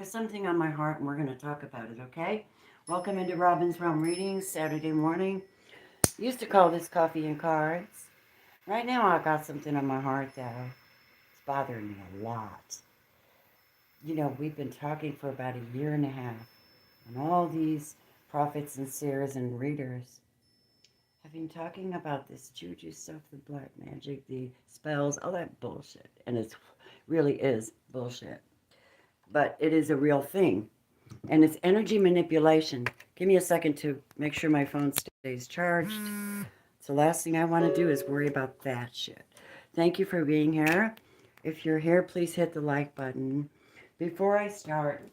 There's something on my heart and we're going to talk about it, okay? Welcome into Robin's Realm Readings, Saturday morning. Used to call this Coffee and Cards. Right now I got something on my heart though. It's bothering me a lot. You know, we've been talking for about a year and a half, and all these prophets and seers and readers have been talking about this juju stuff, the black magic, the spells, all that bullshit. And it really is bullshit. But it is a real thing. And it's energy manipulation. Give me a second to make sure my phone stays charged. So the last thing I want to do is worry about that shit. Thank you for being here. If you're here, please hit the like button. Before I start,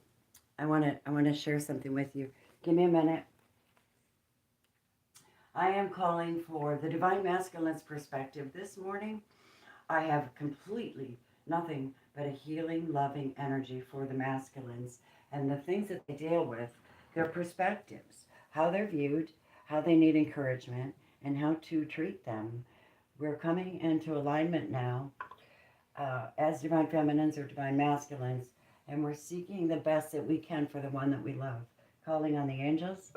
I want to share something with you. Give me a minute. I am calling for the Divine Masculine's perspective this morning. I have completely nothing but a healing, loving energy for the masculines and the things that they deal with, their perspectives, how they're viewed, how they need encouragement, and how to treat them. We're coming into alignment now as divine feminines or divine masculines, and we're seeking the best that we can for the one that we love. Calling on the angels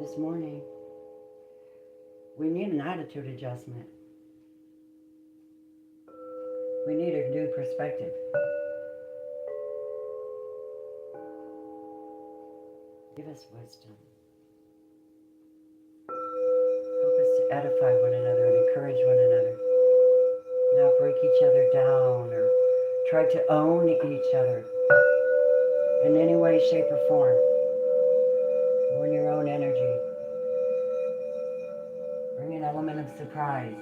this morning. We need an attitude adjustment. We need a new perspective. Give us wisdom. Help us to edify one another and encourage one another. Not break each other down or try to own each other in any way, shape, or form. Own your own energy. Bring an element of surprise.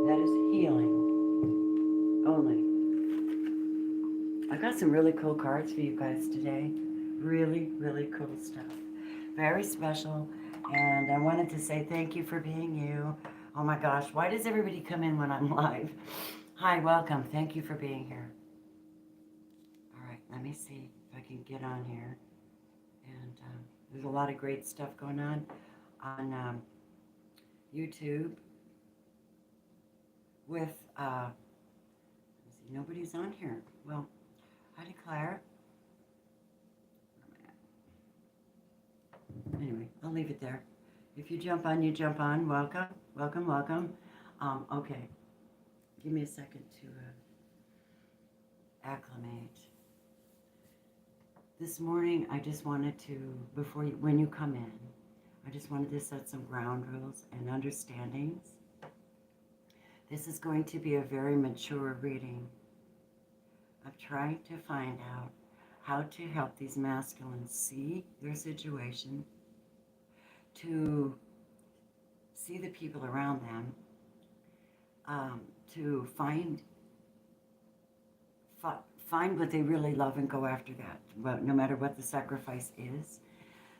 That is healing only. I got some really cool cards for you guys today. Really, really cool stuff. Very special. And I wanted to say thank you for being you. Oh my gosh, why does everybody come in when I'm live? Hi, welcome. Thank you for being here. All right, let me see if I can get on here. And there's a lot of great stuff going on YouTube with, let's see, nobody's on here. Well, I declare. Anyway, I'll leave it there. If you jump on, you jump on. Welcome, welcome, welcome. Okay, give me a second to acclimate. This morning, I just wanted to, when you come in, I just wanted to set some ground rules and understandings. This is going to be a very mature reading of trying to find out how to help these masculines see their situation, to see the people around them, to find what they really love and go after that, no matter what the sacrifice is.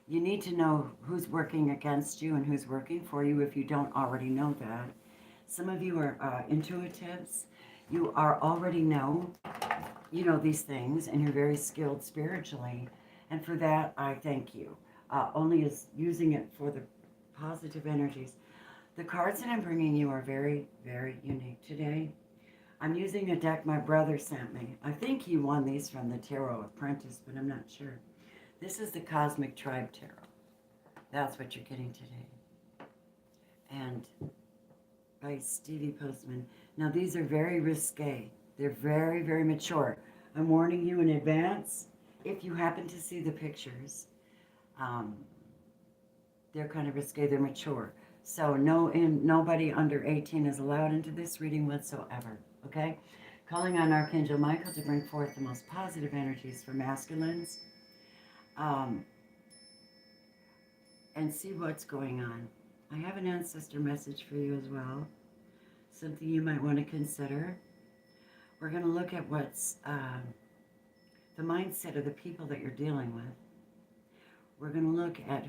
You need to know who's working against you and who's working for you if you don't already know that. Some of you are intuitives. You already know, these things, and you're very skilled spiritually. And for that, I thank you. Only as using it for the positive energies. The cards that I'm bringing you are very, very unique today. I'm using a deck my brother sent me. I think he won these from the Tarot Apprentice, but I'm not sure. This is the Cosmic Tribe Tarot. That's what you're getting today. And by Stevie Postman. Now, these are very risque. They're very, very mature. I'm warning you in advance. If you happen to see the pictures, they're kind of risque. They're mature. So nobody under 18 is allowed into this reading whatsoever. Okay? Calling on Archangel Michael to bring forth the most positive energies for masculines. And see what's going on. I have an ancestor message for you as well. Something you might want to consider. We're going to look at what's the mindset of the people that you're dealing with. We're going to look at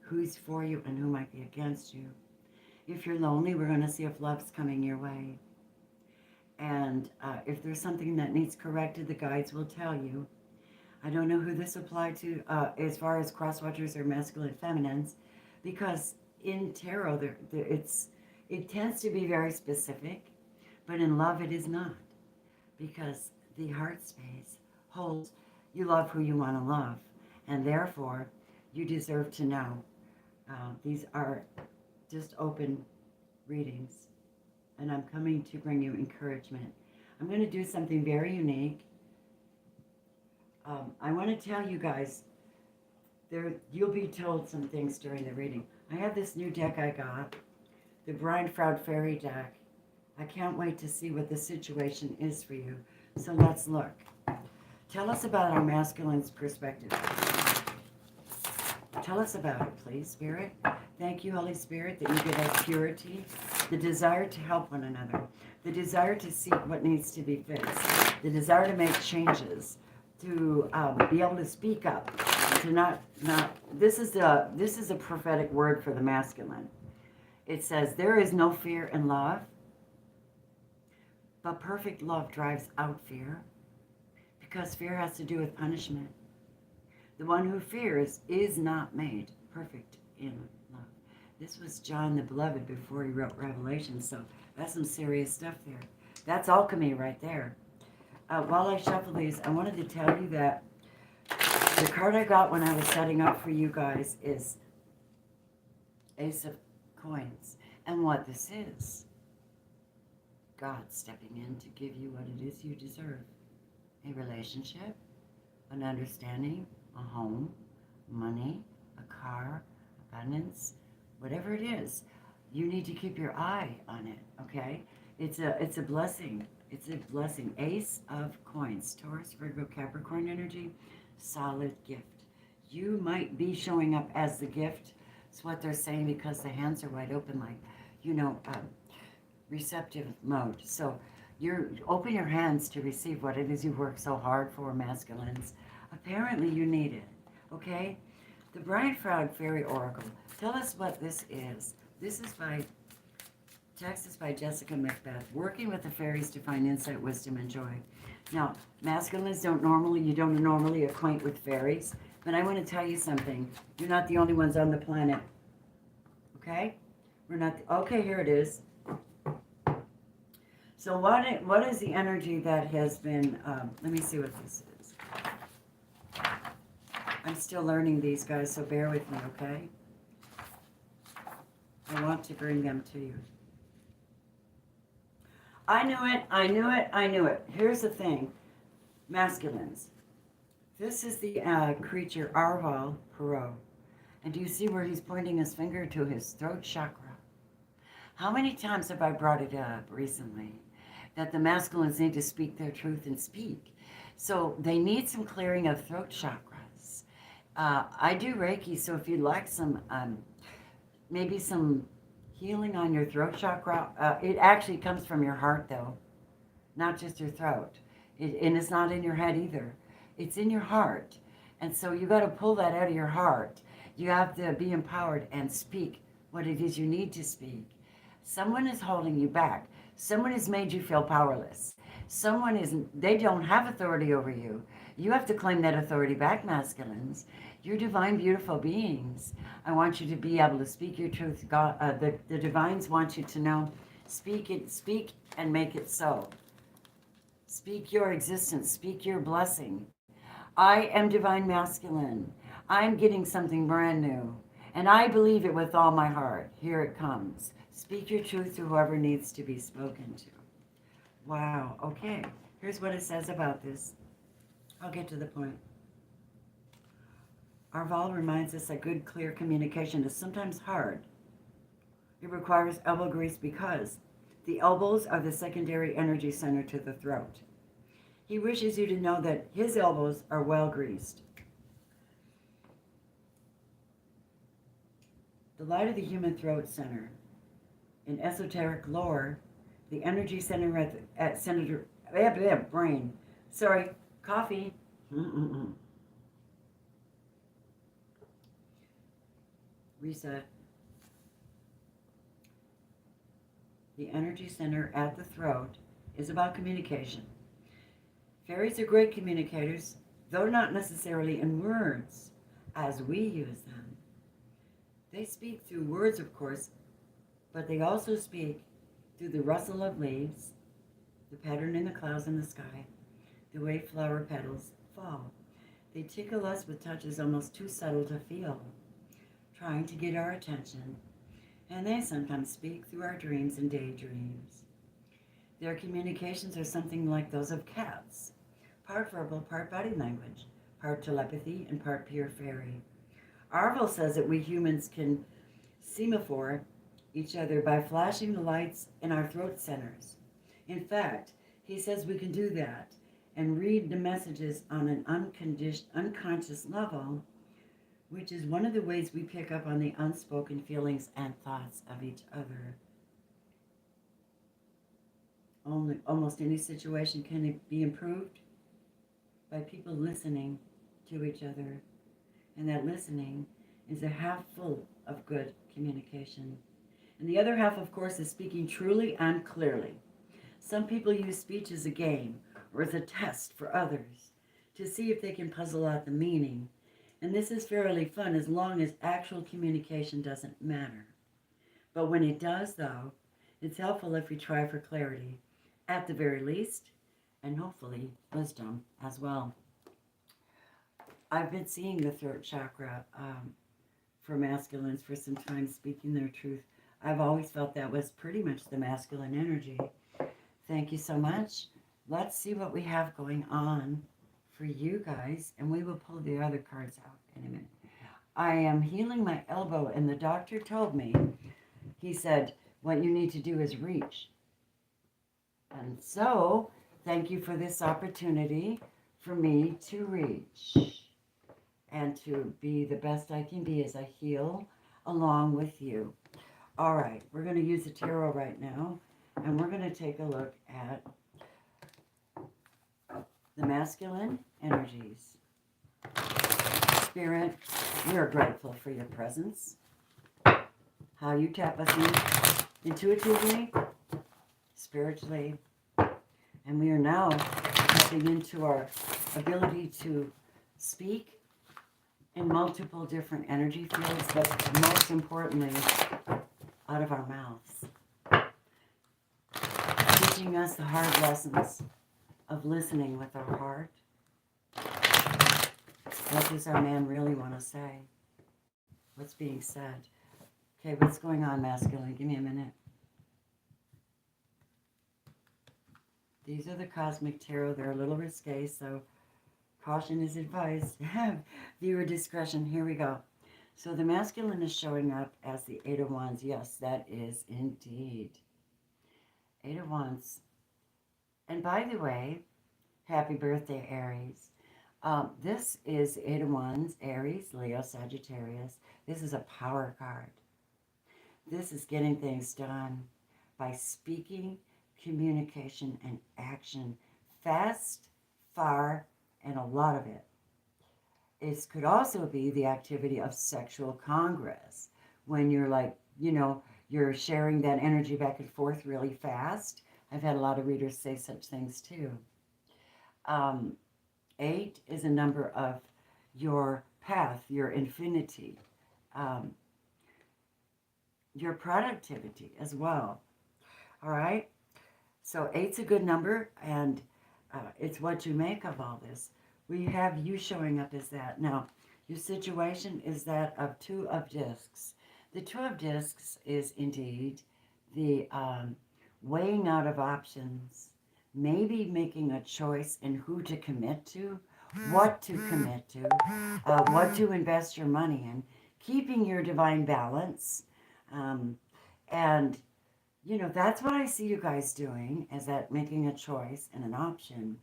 who's for you and who might be against you. If you're lonely, we're going to see if love's coming your way. And if there's something that needs corrected, the guides will tell you. I don't know who this applied to as far as cross-watchers or masculine feminines, because in tarot, It tends to be very specific, but in love it is not, because the heart space holds you love who you want to love, and therefore you deserve to know. These are just open readings, and I'm coming to bring you encouragement. I'm going to do something very unique. I want to tell you guys, you'll be told some things during the reading. I have this new deck I got, the Blind Fraud Fairy deck. I can't wait to see what the situation is for you. So let's look. Tell us about our masculine's perspective. Tell us about it, please, Spirit. Thank you, Holy Spirit, that you give us purity, the desire to help one another, the desire to seek what needs to be fixed, the desire to make changes, to be able to speak up, to not. This is a prophetic word for the masculine. It says, there is no fear in love, but perfect love drives out fear, because fear has to do with punishment. The one who fears is not made perfect in love. This was John the Beloved before he wrote Revelation, so that's some serious stuff there. That's alchemy right there. While I shuffle these, I wanted to tell you that the card I got when I was setting up for you guys is Ace of Coins. And what this is, God stepping in to give you what it is you deserve. A relationship, an understanding, a home, money, a car, abundance, whatever it is. You need to keep your eye on it, okay? It's a blessing. It's a blessing. Ace of Coins, Taurus, Virgo, Capricorn energy, solid gift. You might be showing up as the gift. It's what they're saying, because the hands are wide open, like, receptive mode. So you open your hands to receive what it is you work so hard for, masculines. Apparently you need it, okay? The Blind Fraud Fairy Oracle. Tell us what this is. This is by text is by Jessica Macbeth. Working with the fairies to find insight, wisdom, and joy. Now, masculines don't normally acquaint with fairies, but I want to tell you something. You're not the only ones on the planet, okay? We're not. Okay, here it is. So what is the energy that has been? Let me see what this is. I'm still learning these, guys, so bear with me, okay? I want to bring them to you. I knew it. Here's the thing, masculines. This is the creature Arval Perot. And do you see where he's pointing his finger to his throat chakra? How many times have I brought it up recently that the masculines need to speak their truth and speak? So they need some clearing of throat chakras. I do Reiki, so if you'd like some, maybe some healing on your throat chakra, it actually comes from your heart, though, not just your throat. And it's not in your head either. It's in your heart. And so you got to pull that out of your heart. You have to be empowered and speak what it is you need to speak. Someone is holding you back. Someone has made you feel powerless. They don't have authority over you. You have to claim that authority back, masculines. You're divine, beautiful beings. I want you to be able to speak your truth. God, the divines want you to know, speak and make it so. Speak your existence, speak your blessing. I am divine masculine. I'm getting something brand new. And I believe it with all my heart. Here it comes. Speak your truth to whoever needs to be spoken to. Wow, okay. Here's what it says about this. I'll get to the point. Arval reminds us that good, clear communication is sometimes hard. It requires elbow grease because the elbows are the secondary energy center to the throat. He wishes you to know that his elbows are well greased. The light of the human throat center. In esoteric lore, the energy center at center brain. Sorry, coffee. Reset. The energy center at the throat is about communication. Fairies are great communicators, though not necessarily in words as we use them. They speak through words, of course, but they also speak through the rustle of leaves, the pattern in the clouds in the sky, the way flower petals fall. They tickle us with touches almost too subtle to feel, trying to get our attention, and they sometimes speak through our dreams and daydreams. Their communications are something like those of cats, part verbal, part body language, part telepathy, and part pure fairy. Arvel says that we humans can semaphore each other by flashing the lights in our throat centers. In fact, he says we can do that and read the messages on an unconscious level, which is one of the ways we pick up on the unspoken feelings and thoughts of each other. Almost any situation can be improved by people listening to each other, and that listening is a half full of good communication. And the other half, of course, is speaking truly and clearly. Some people use speech as a game or as a test for others to see if they can puzzle out the meaning. And this is fairly fun as long as actual communication doesn't matter. But when it does, though, it's helpful if we try for clarity, at the very least, and hopefully wisdom as well. I've been seeing the throat chakra for masculines for some time, speaking their truth. I've always felt that was pretty much the masculine energy. Thank you so much. Let's see what we have going on for you guys, and we will pull the other cards out in a minute. I am healing my elbow, and the doctor told me, he said, what you need to do is reach. And so, thank you for this opportunity for me to reach and to be the best I can be as I heal along with you. All right, we're going to use a tarot right now, and we're going to take a look at the masculine energies. Spirit, we are grateful for your presence, how you tap us in intuitively, spiritually, and we are now tapping into our ability to speak in multiple different energy fields, but most importantly, out of our mouths, teaching us the hard lessons of listening with our heart. What does our man really want to say? What's being said? Okay, what's going on, masculine? Give me a minute. These are the Cosmic Tarot. They're a little risque, so caution is advised. Viewer discretion. Here we go. So the masculine is showing up as the Eight of Wands. Yes, that is indeed. Eight of Wands. And by the way, happy birthday, Aries. This is Eight of Wands, Aries, Leo, Sagittarius. This is a power card. This is getting things done by speaking, communication, and action. Fast, far, and a lot of it. It could also be the activity of sexual congress, when you're like, you're sharing that energy back and forth really fast. I've had a lot of readers say such things too. 8 is a number of your path, your infinity, your productivity as well. All right? So 8's a good number, and it's what you make of all this. We have you showing up as that. Now, your situation is that of Two of Discs. The Two of Discs is indeed the weighing out of options, maybe making a choice in who to commit to, what to commit to, what to invest your money in, keeping your divine balance. And, that's what I see you guys doing, is that making a choice and an option.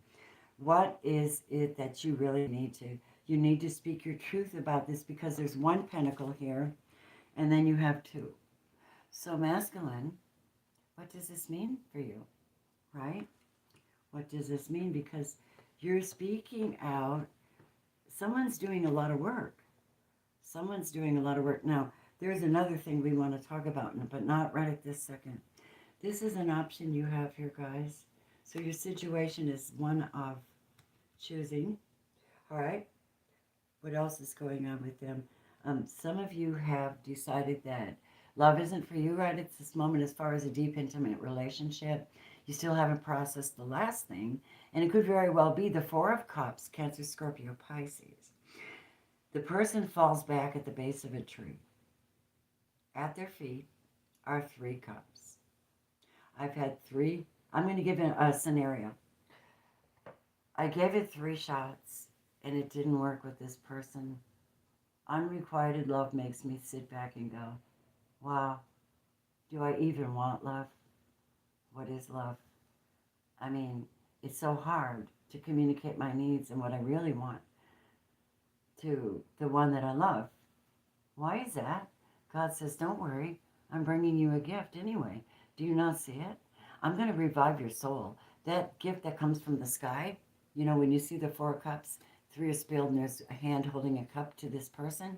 What is it that you really need to? You need to speak your truth about this, because there's one pentacle here, and then you have two. So masculine, what does this mean for you, right? What does this mean? Because you're speaking out. Someone's doing a lot of work. Someone's doing a lot of work. Now, there's another thing we want to talk about, but not right at this second. This is an option you have here, guys. So your situation is one of choosing. All right. What else is going on with them? Some of you have decided that Love isn't for you right at this moment as far as a deep, intimate relationship. You still haven't processed the last thing. And it could very well be the Four of Cups, Cancer, Scorpio, Pisces. The person falls back at the base of a tree. At their feet are 3 cups. I've had 3. I'm going to give it a scenario. I gave it 3 shots and it didn't work with this person. Unrequited love makes me sit back and go, wow, do I even want love? What is love? I mean, it's so hard to communicate my needs and what I really want to the one that I love. Why is that? God says, don't worry. I'm bringing you a gift anyway. Do you not see it? I'm going to revive your soul. That gift that comes from the sky, you know, when you see the 4 cups, 3 are spilled and there's a hand holding a cup to this person,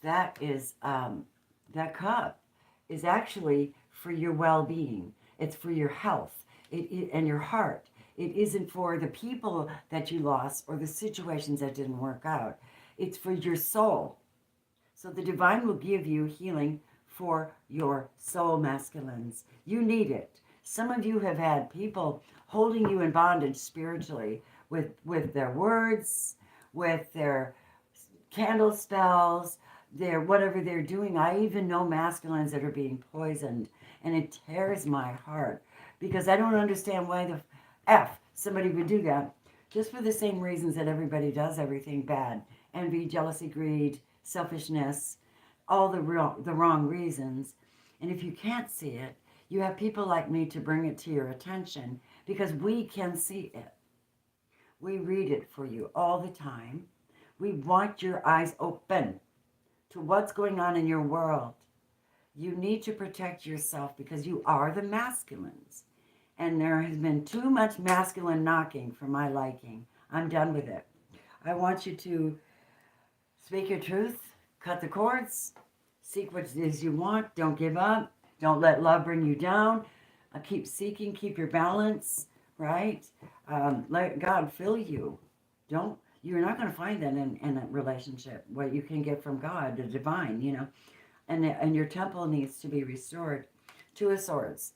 that is, that cup is actually for your well-being. It's for your health and your heart. It isn't for the people that you lost or the situations that didn't work out. It's for your soul. So the divine will give you healing for your soul, masculines. You need it. Some of you have had people holding you in bondage spiritually with their words, with their candle spells, their whatever they're doing. I even know masculines that are being poisoned, and it tears my heart because I don't understand why the F somebody would do that just for the same reasons that everybody does everything bad. Envy, jealousy, greed, selfishness, all the wrong reasons. And if you can't see it, you have people like me to bring it to your attention because we can see it. We read it for you all the time. We want your eyes open to what's going on in your world. You need to protect yourself because you are the masculines. And there has been too much masculine knocking for my liking. I'm done with it. I want you to speak your truth, cut the cords, seek what it is you want, don't give up, don't let love bring you down, keep seeking, keep your balance, right? Let God fill you. You're not going to find that in a relationship, what you can get from God, the divine, you know, and your temple needs to be restored. 2 of Swords.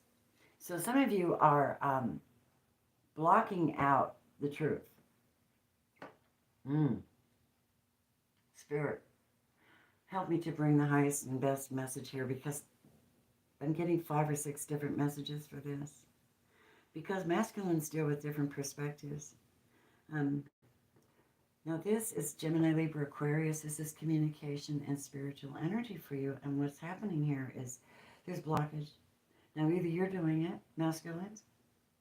So some of you are blocking out the truth. Spirit, help me to bring the highest and best message here because I'm getting 5 or 6 different messages for this. Because masculines deal with different perspectives. Now this is Gemini, Libra, Aquarius. This is communication and spiritual energy for you. And what's happening here is there's blockage. Now either you're doing it, masculines,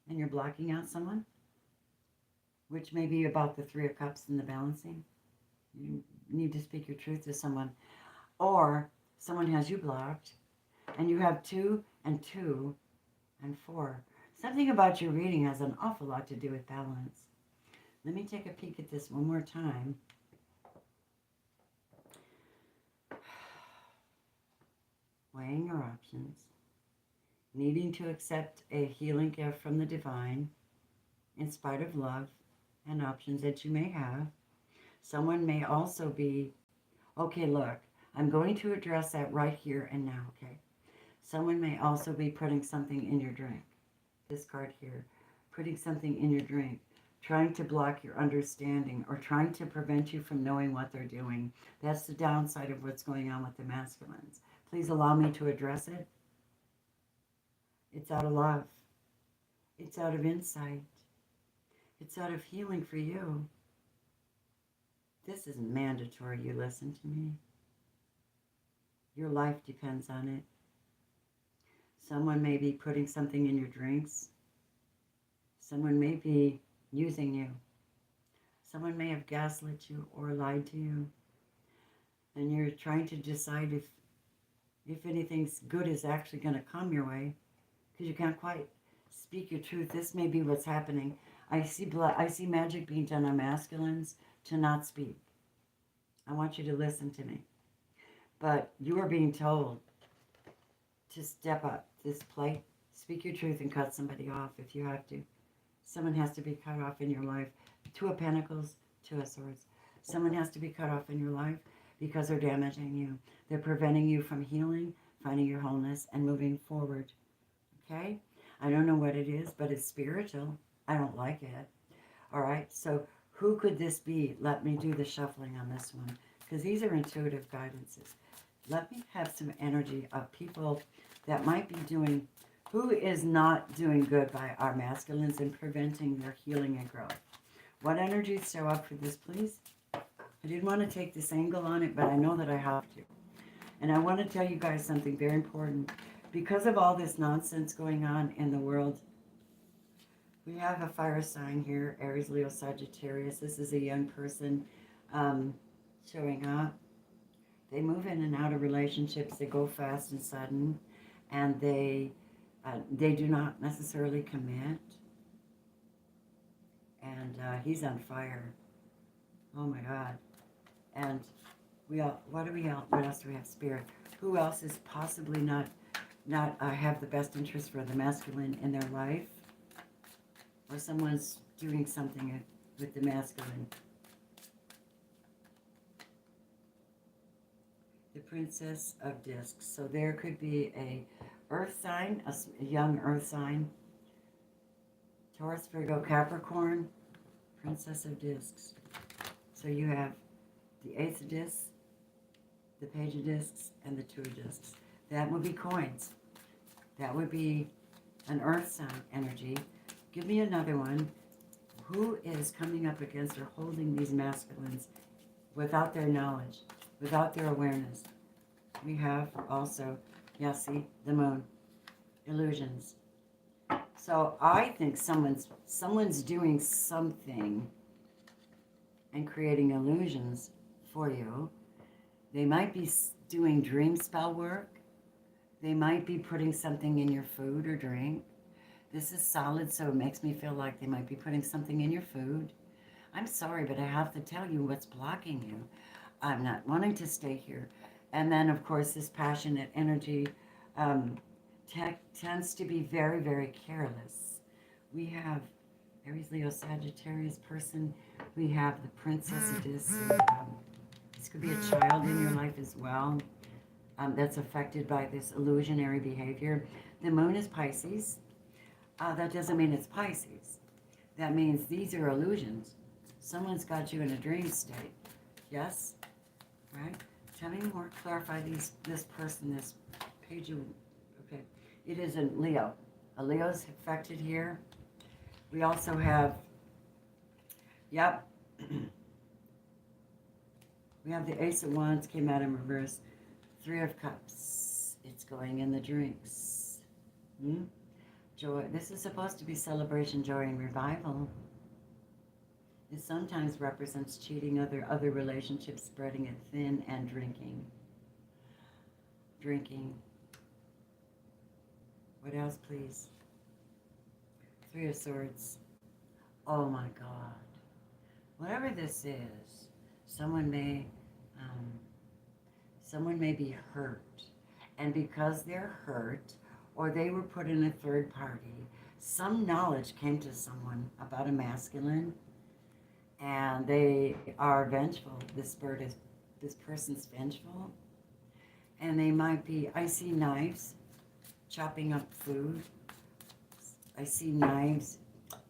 and you're blocking out someone, which may be about the 3 of Cups and the balancing. You need to speak your truth to someone. Or someone has you blocked, and you have 2 and 2 and 4. Something about your reading has an awful lot to do with balance. Let me take a peek at this one more time. Weighing your options. Needing to accept a healing gift from the divine in spite of love and options that you may have. Someone may also be, okay, look, I'm going to address that right here and now, okay? Someone may also be putting something in your drink. This card here, putting something in your drink, trying to block your understanding or trying to prevent you from knowing what they're doing. That's the downside of what's going on with the masculines. Please allow me to address it. It's out of love. It's out of insight. It's out of healing for you. This isn't mandatory you listen to me. Your life depends on it. Someone may be putting something in your drinks. Someone may be using you. Someone may have gaslit you or lied to you. And you're trying to decide if anything's good is actually going to come your way because you can't quite speak your truth. This may be what's happening. I see magic being done on masculines to not speak. I want you to listen to me. But you are being told to step up this plate, speak your truth, and cut somebody off if you have to. Someone has to be cut off in your life. 2 of Pentacles, 2 of Swords. Someone has to be cut off in your life because they're damaging you. They're preventing you from healing, finding your wholeness, and moving forward. Okay? I don't know what it is, but it's spiritual. I don't like it. All right? So who could this be? Let me do the shuffling on this one, because these are intuitive guidances. Let me have some energy of people that might be doing, who is not doing good by our masculines and preventing their healing and growth. What energies show up for this, please? I didn't want to take this angle on it, but I know that I have to. And I want to tell you guys something very important. Because of all this nonsense going on in the world, we have a fire sign here, Aries, Leo, Sagittarius. This is a young person showing up. They move in and out of relationships. They go fast and sudden, and they do not necessarily commit. And he's on fire. Oh my God! And what else do we have? Spirit. Who else is possibly not have the best interest for the masculine in their life, or someone's doing something with the masculine? The Princess of Discs. So there could be a earth sign, a young earth sign, Taurus, Virgo, Capricorn, Princess of Discs. So you have the Ace of Discs, the Page of Discs, and the Two of Discs. That would be coins. That would be an earth sign energy. Give me another one. Who is coming up against or holding these masculines without their knowledge, without their awareness? We have also, yeah, see, the moon, illusions. So I think someone's doing something and creating illusions for you. They might be doing dream spell work. They might be putting something in your food or drink. This is solid, so it makes me feel like they might be putting something in your food. I'm sorry, but I have to tell you what's blocking you. I'm not wanting to stay here. And then, of course, this passionate energy tends to be very, very careless. We have Aries, Leo, Sagittarius person. We have the Princess of Discs. This could be a child in your life as well that's affected by this illusionary behavior. The moon is Pisces. That doesn't mean it's Pisces. That means these are illusions. Someone's got you in a dream state. Yes? Right? Tell me more. Clarify this person, this page of... Okay. It is a Leo. A Leo's affected here. We also have... Yep. We have the Ace of Wands came out in reverse. Three of Cups. It's going in the drinks. Joy. This is supposed to be celebration, joy, and revival. It sometimes represents cheating other relationships, spreading it thin, and drinking. Drinking. What else, please? Three of Swords. Oh my God. Whatever this is, someone may be hurt. And because they're hurt, or they were put in a third party, some knowledge came to someone about a masculine, and they are vengeful. This person's vengeful. And they might be, I see knives chopping up food. I see knives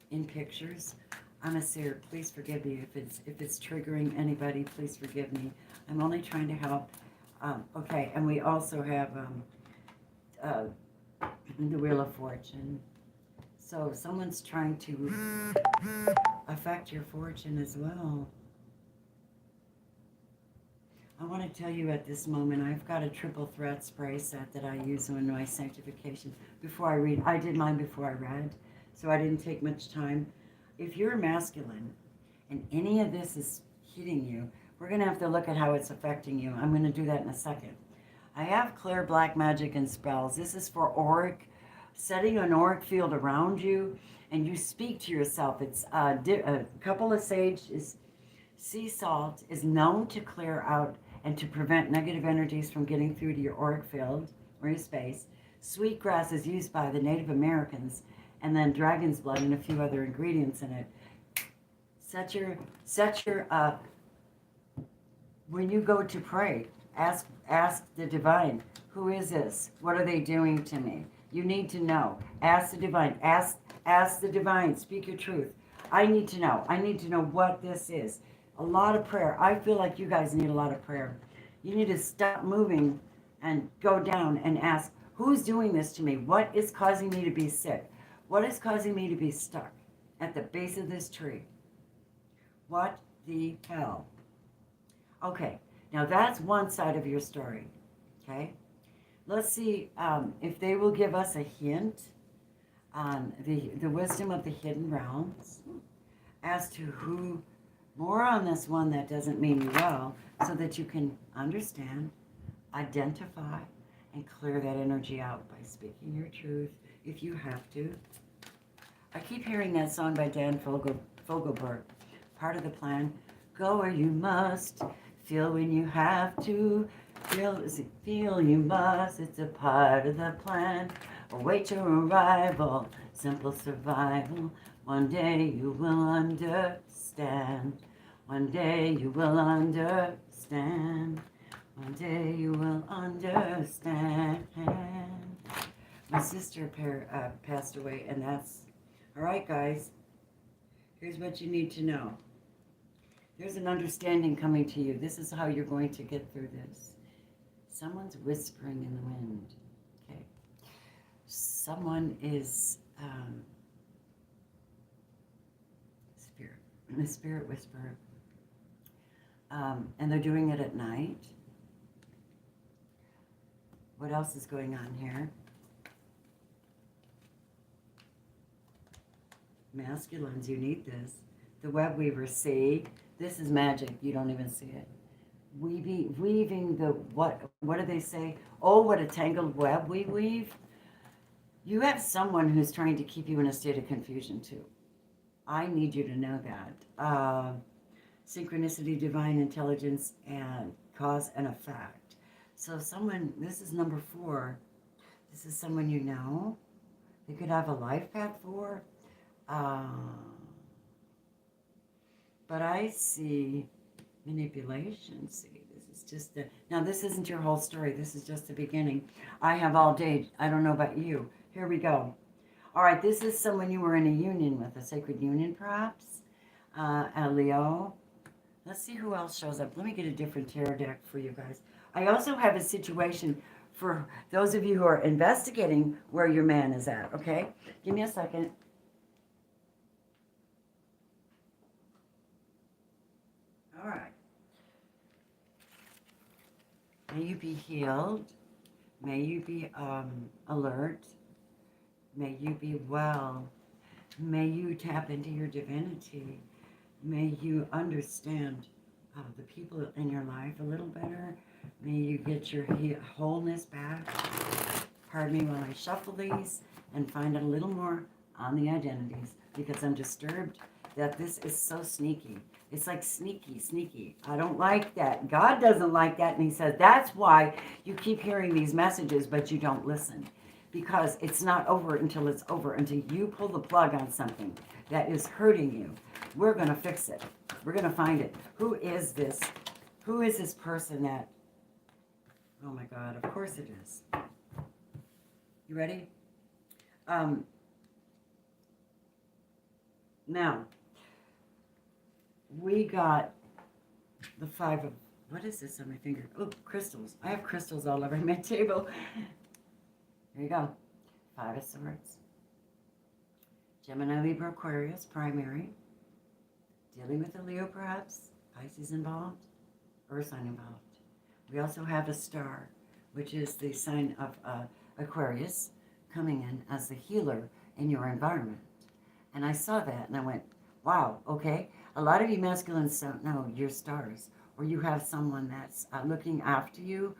in pictures. I'm a seer. Please forgive me if it's triggering anybody. Please forgive me. I'm only trying to help. Okay, and we also have the Wheel of Fortune. So someone's trying to affect your fortune as well. I want to tell you at this moment, I've got a triple threat spray set that I use in my sanctification before I read. I did mine before I read, so I didn't take much time. If you're masculine and any of this is hitting you, we're going to have to look at how it's affecting you. I'm going to do that in a second. I have clear black magic and spells. This is for auric, setting an auric field around you, and you speak to yourself. It's a couple of sage sea salt is known to clear out and to prevent negative energies from getting through to your auric field or your space. Sweetgrass is used by the Native Americans, and then dragon's blood and a few other ingredients in it. Set your when you go to pray, Ask the divine, who is this? What are they doing to me? You need to know. Ask the divine. Ask the divine. Speak your truth. I need to know. I need to know what this is. A lot of prayer. I feel like you guys need a lot of prayer. You need to stop moving and go down and ask, who's doing this to me? What is causing me to be sick? What is causing me to be stuck at the base of this tree? What the hell? Okay, now that's one side of your story. Okay, let's see if they will give us a hint on the wisdom of the hidden realms as to who, more on this one that doesn't mean you well, so that you can understand, identify, and clear that energy out by speaking your truth if you have to. I keep hearing that song by Dan Fogelberg, Part of the Plan. Go where you must, feel when you have to, feel you must, it's a part of the plan. Await your arrival, simple survival. One day you will understand. One day you will understand. One day you will understand. My sister passed away, and that's... All right, guys. Here's what you need to know. There's an understanding coming to you. This is how you're going to get through this. Someone's whispering in the wind. Okay. Someone is the spirit whisperer. And they're doing it at night. What else is going on here? Masculines, you need this. The web weaver, see? This is magic. You don't even see it. Weaving the, what do they say? Oh, what a tangled web we weave. You have someone who's trying to keep you in a state of confusion too. I need you to know that. Synchronicity, divine intelligence, and cause and effect. So someone, this is number 4. This is someone you know. They could have a life path for. But I see manipulation. See, this is just the... Now, this isn't your whole story. This is just the beginning. I have all day. I don't know about you. Here we go. All right, this is someone you were in a union with, a sacred union, perhaps. A Leo. Let's see who else shows up. Let me get a different tarot deck for you guys. I also have a situation for those of you who are investigating where your man is at, okay? Give me a second. All right. May you be healed. May you be alert. May you be well. May you tap into your divinity. May you understand the people in your life a little better. May you get your wholeness back. Pardon me while I shuffle these and find out a little more on the identities, because I'm disturbed that this is so sneaky. It's like sneaky. I don't like that. God doesn't like that, and he says that's why you keep hearing these messages, but you don't listen. Because it's not over until it's over, until you pull the plug on something that is hurting you. We're going to fix it. We're going to find it. Who is this? Who is this person that... Oh my God, of course it is. You ready? Now, we got the 5 of... What is this on my finger? Oh, crystals. I have crystals all over my table. There you go. 5 of Swords. Gemini, Libra, Aquarius, primary. Dealing with a Leo, perhaps. Pisces involved. Earth sign involved. We also have a star, which is the sign of Aquarius, coming in as the healer in your environment. And I saw that and I went, wow, okay. A lot of you masculines don't know your stars, or you have someone that's looking after you.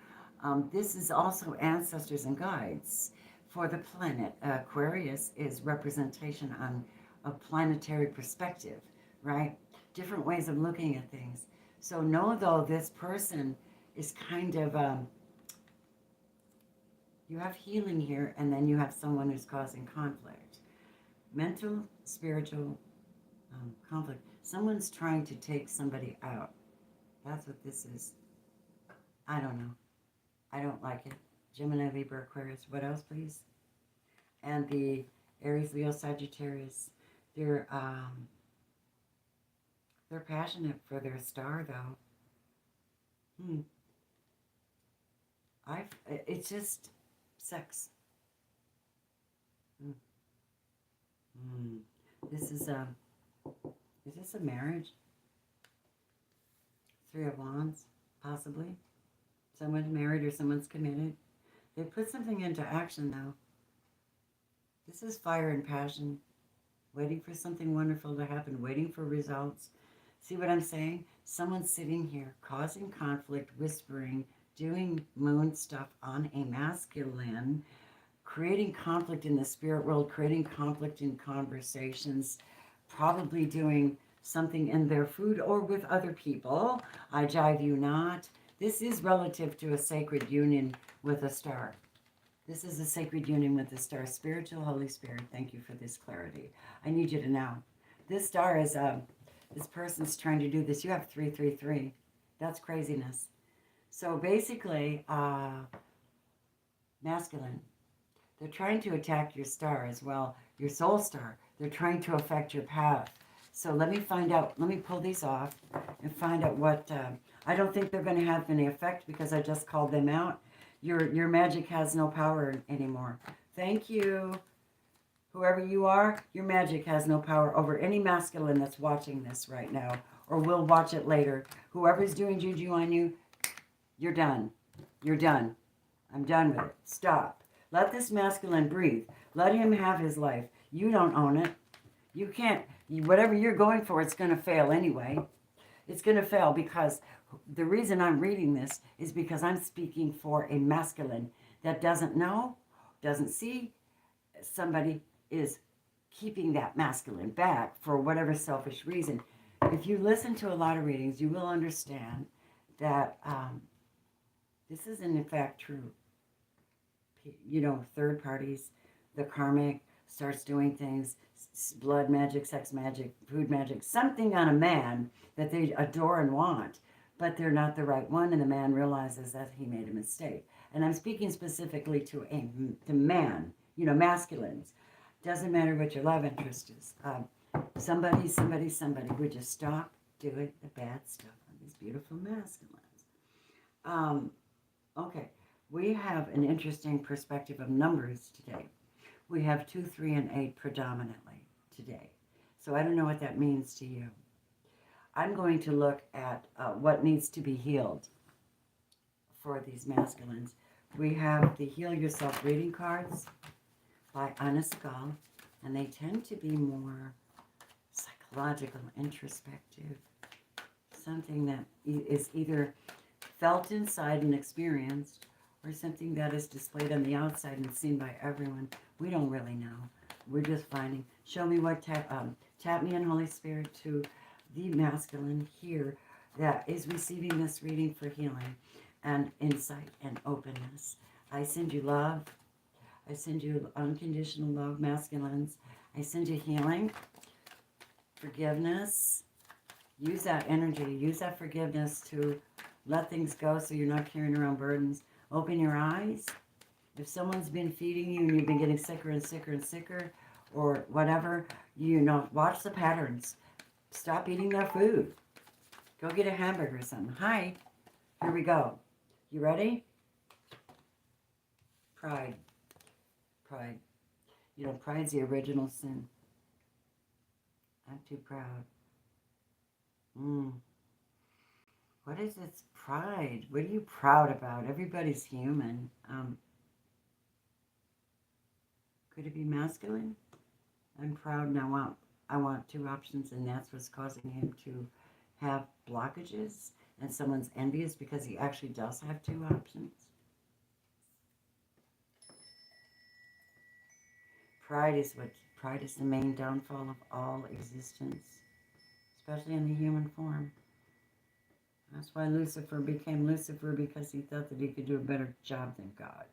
This is also ancestors and guides for the planet. Aquarius is representation on a planetary perspective, right? Different ways of looking at things. So know, though, this person is kind of, you have healing here, and then you have someone who's causing conflict. Mental, spiritual conflict. Someone's trying to take somebody out. That's what this is. I don't know. I don't like it. Gemini, Libra, Aquarius. What else, please? And the Aries, Leo, Sagittarius. They're um, they're passionate for their star, though. Hmm. It's just sex. Mm. Mm. This is this a marriage? Three of Wands, possibly. Someone's married or someone's committed. They put something into action, though. This is fire and passion, waiting for something wonderful to happen, waiting for results. See what I'm saying? Someone's sitting here causing conflict, whispering, doing moon stuff on a masculine, creating conflict in the spirit world, creating conflict in conversations, probably doing something in their food or with other people. I jive you not. This is relative to a sacred union with a star. This is a sacred union with the star. Spiritual Holy Spirit, thank you for this clarity. I need you to know. This star is, this person's trying to do this. You have 333. That's craziness. So basically, masculine. They're trying to attack your star as well, your soul star. They're trying to affect your path. So let me find out, let me pull these off and find out what, I don't think they're going to have any effect because I just called them out. Your magic has no power anymore. Thank you. Whoever you are, your magic has no power over any masculine that's watching this right now or will watch it later. Whoever's doing juju on you, you're done. You're done. I'm done with it. Stop. Let this masculine breathe. Let him have his life. You don't own it. You can't. Whatever you're going for, it's going to fail anyway. It's going to fail because the reason I'm reading this is because I'm speaking for a masculine that doesn't know, doesn't see. Somebody is keeping that masculine back for whatever selfish reason. If you listen to a lot of readings, you will understand that this isn't in fact true. You know, third parties, the karmic starts doing things, blood magic, sex magic, food magic, something on a man that they adore and want, but they're not the right one, and the man realizes that he made a mistake. And I'm speaking specifically to man, you know, masculines. Doesn't matter what your love interest is. Somebody would just stop doing the bad stuff on these beautiful masculines. Okay, we have an interesting perspective of numbers today. We have 2, 3, and 8 predominantly today. So I don't know what that means to you. I'm going to look at what needs to be healed for these masculines. We have the Heal Yourself reading cards by Anna Skull, and they tend to be more psychological, introspective, something that is either felt inside and experienced, or something that is displayed on the outside and seen by everyone. We don't really know. We're just finding. Show me what, tap me in Holy Spirit to the masculine here that is receiving this reading for healing and insight and openness. I send you love. I send you unconditional love, masculines. I send you healing, forgiveness. Use that energy. Use that forgiveness to let things go so you're not carrying around burdens. Open your eyes. If someone's been feeding you and you've been getting sicker and sicker and sicker or whatever, you know, watch the patterns. Stop eating their food. Go get a hamburger or something. Hi. Here we go. You ready? Pride. Pride. You know, pride's the original sin. I'm too proud. What is its pride? What are you proud about? Everybody's human. Could it be masculine? I'm proud and I want 2 options, and that's what's causing him to have blockages, and someone's envious because he actually does have 2 options. Pride is the main downfall of all existence, especially in the human form. That's why Lucifer became Lucifer, because he thought that he could do a better job than God.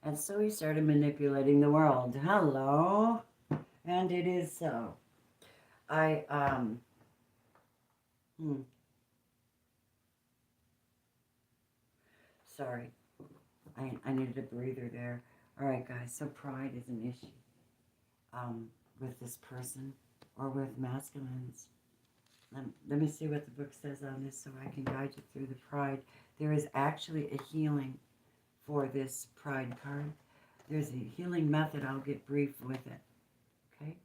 And so he started manipulating the world. Hello. And it is so. Sorry, I needed a breather there. All right, guys, so pride is an issue with this person or with masculines. Let me see what the book says on this so I can guide you through the pride. There is actually a healing for this pride card. There's a healing method. I'll get brief with it. Okay?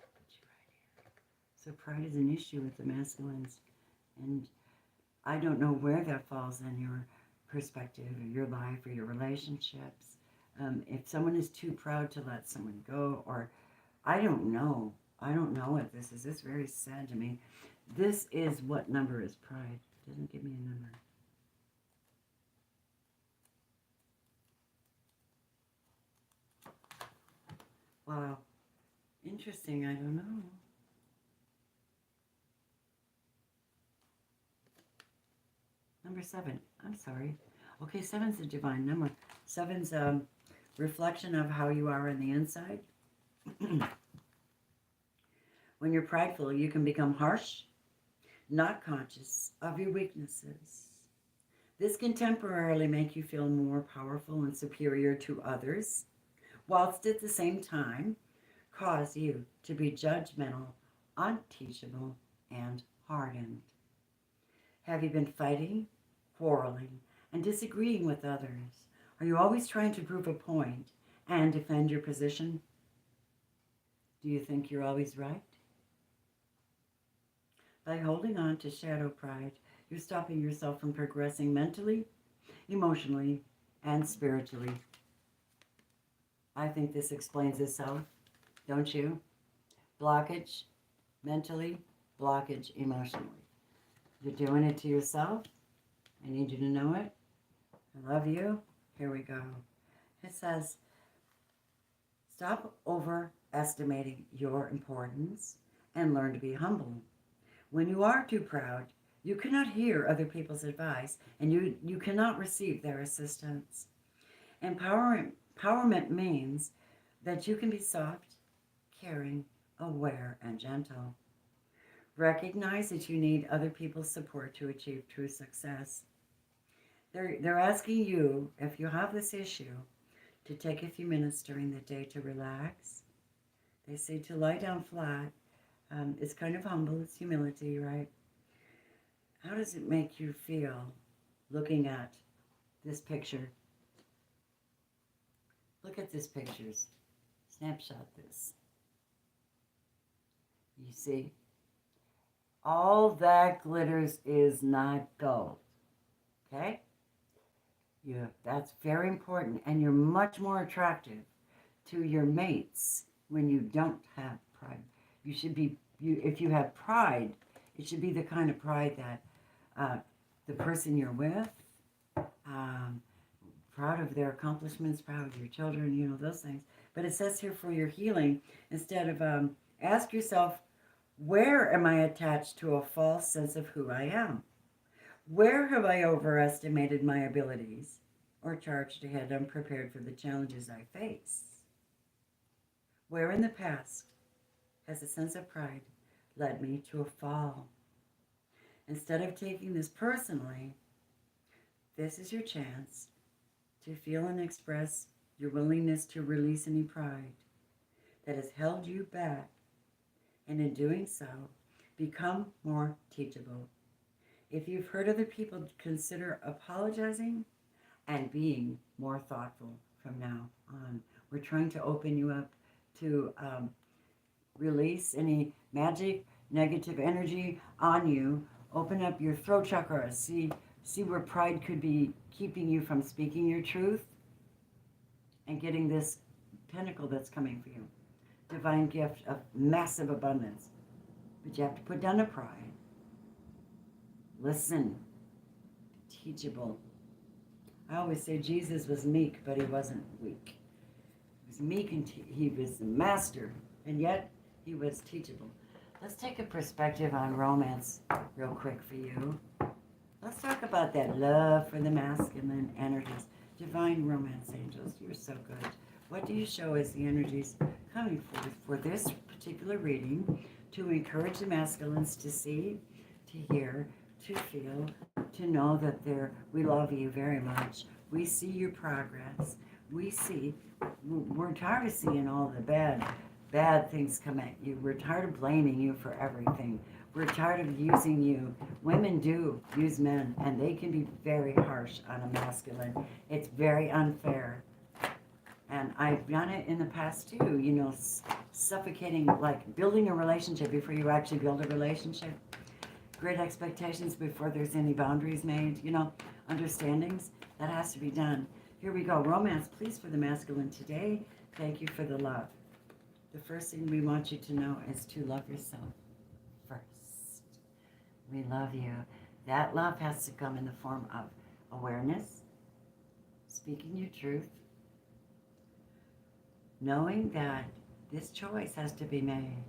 Put you right here. So pride is an issue with the masculines. And I don't know where that falls in your perspective or your life or your relationships. If someone is too proud to let someone go, or I don't know. I don't know what this is. This is very sad to me. This is what number is pride. It doesn't give me a number. Wow. Interesting. I don't know. Number 7. I'm sorry. Okay, 7's a divine number. 7's a reflection of how you are on the inside. When you're prideful, you can become harsh, not conscious of your weaknesses. This can temporarily make you feel more powerful and superior to others, whilst at the same time cause you to be judgmental, unteachable, and hardened. Have you been fighting, quarreling, and disagreeing with others? Are you always trying to prove a point and defend your position? Do you think you're always right? By holding on to shadow pride, you're stopping yourself from progressing mentally, emotionally, and spiritually. I think this explains itself, don't you? Blockage mentally, blockage emotionally. You're doing it to yourself. I need you to know it. I love you. Here we go. It says, stop overestimating your importance and learn to be humble. When you are too proud, you cannot hear other people's advice and you cannot receive their assistance. Empowerment means that you can be soft, caring, aware, and gentle. Recognize that you need other people's support to achieve true success. They're asking you, if you have this issue, to take a few minutes during the day to relax. They say to lie down flat. It's kind of humble. It's humility, right? How does it make you feel looking at this picture? Look at this pictures. Snapshot this. You see? All that glitters is not gold. Okay? That's very important. And you're much more attractive to your mates when you don't have pride. You should be, if you have pride, it should be the kind of pride that the person you're with, proud of their accomplishments, proud of your children, those things. But it says here for your healing, instead of ask yourself, where am I attached to a false sense of who I am? Where have I overestimated my abilities or charged ahead unprepared for the challenges I face? Where in the past has a sense of pride led me to a fall? Instead of taking this personally, this is your chance to feel and express your willingness to release any pride that has held you back, and in doing so, become more teachable. If you've heard other people, consider apologizing and being more thoughtful from now on. We're trying to open you up to release any magic, negative energy on you. Open up your throat chakra. See where pride could be keeping you from speaking your truth and getting this pentacle that's coming for you. Divine gift of massive abundance. But you have to put down the pride. Listen. Teachable. I always say Jesus was meek, but he wasn't weak. He was meek and he was the master, and yet he was teachable. Let's take a perspective on romance real quick for you. Let's talk about that love for the masculine energies. Divine romance angels, you're so good. What do you show as the energies coming forth for this particular reading to encourage the masculines to see, to hear, to feel, to know that we love you very much We see your progress. We're tired of seeing all the bad things come at you. We're tired of blaming you for everything. We're tired of using you. Women do use men, and they can be very harsh on a masculine. It's very unfair. And I've done it in the past too, suffocating, like building a relationship before you actually build a relationship. Great expectations before there's any boundaries made, understandings. That has to be done. Here we go. Romance, please, for the masculine today. Thank you for the love. The first thing we want you to know is to love yourself first. We love you. That love has to come in the form of awareness, speaking your truth, knowing that this choice has to be made.